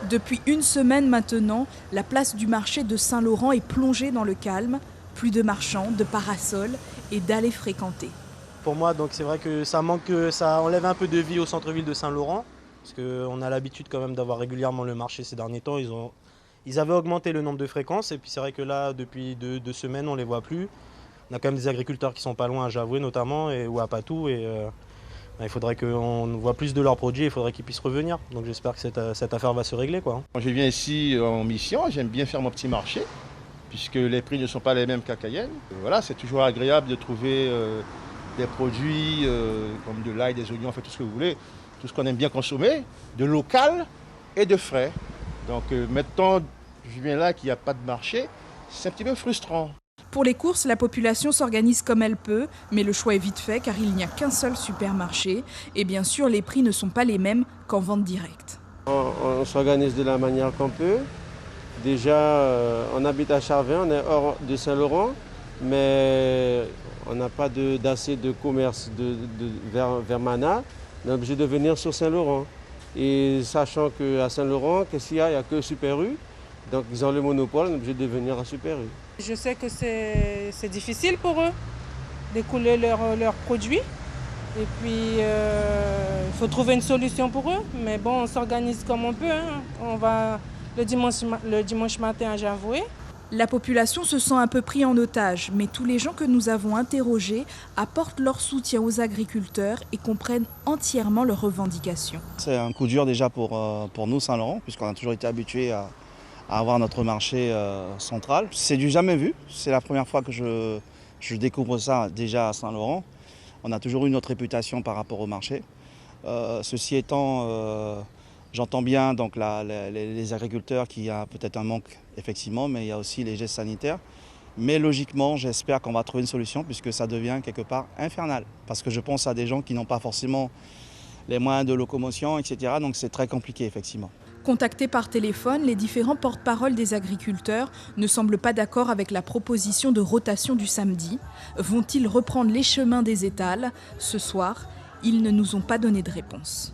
Depuis une semaine maintenant, la place du marché de Saint-Laurent est plongée dans le calme. Plus de marchands, de parasols et d'allées fréquentées. Pour moi, donc c'est vrai que ça enlève un peu de vie au centre-ville de Saint-Laurent, parce qu'on a l'habitude quand même d'avoir régulièrement le marché ces derniers temps. Ils avaient augmenté le nombre de fréquences, et puis c'est vrai que là, depuis deux semaines, on ne les voit plus. On a quand même des agriculteurs qui sont pas loin à Javoué notamment, ou à Patou, et il faudrait qu'on voit plus de leurs produits, il faudrait qu'ils puissent revenir. Donc j'espère que cette affaire va se régler, quoi. Quand je viens ici en mission, j'aime bien faire mon petit marché, puisque les prix ne sont pas les mêmes qu'à Cayenne. Voilà, c'est toujours agréable de trouver des produits comme de l'ail, des oignons, tout ce que vous voulez, tout ce qu'on aime bien consommer, de local et de frais. Donc maintenant, je viens là qu'il n'y a pas de marché, c'est un petit peu frustrant. Pour les courses, la population s'organise comme elle peut, mais le choix est vite fait car il n'y a qu'un seul supermarché. Et bien sûr, les prix ne sont pas les mêmes qu'en vente directe. On s'organise de la manière qu'on peut. Déjà, on habite à Charvin, on est hors de Saint-Laurent, mais on n'a pas d'assez de commerce vers Mana. On est obligé de venir sur Saint-Laurent. Et sachant qu'à Saint-Laurent, qu'est-ce qu'il y a? Il n'y a que Super U. Donc ils ont le monopole, on est obligé de venir à Super U. Je sais que c'est difficile pour eux d'écouler leurs produits. Et puis, il faut trouver une solution pour eux. Mais bon, on s'organise comme on peut. Hein. On va le dimanche matin à Javoué. La population se sent un peu pris en otage, mais tous les gens que nous avons interrogés apportent leur soutien aux agriculteurs et comprennent entièrement leurs revendications. C'est un coup dur déjà pour nous, Saint-Laurent, puisqu'on a toujours été habitués à avoir notre marché central. C'est du jamais vu, c'est la première fois que je découvre ça déjà à Saint-Laurent. On a toujours eu notre réputation par rapport au marché. Ceci étant, j'entends bien donc les agriculteurs qu'il y a peut-être un manque effectivement, mais il y a aussi les gestes sanitaires. Mais logiquement, j'espère qu'on va trouver une solution puisque ça devient quelque part infernal. Parce que je pense à des gens qui n'ont pas forcément les moyens de locomotion, etc. Donc c'est très compliqué effectivement. Contactés par téléphone, les différents porte-parole des agriculteurs ne semblent pas d'accord avec la proposition de rotation du samedi. Vont-ils reprendre les chemins des étals? Ce soir, ils ne nous ont pas donné de réponse.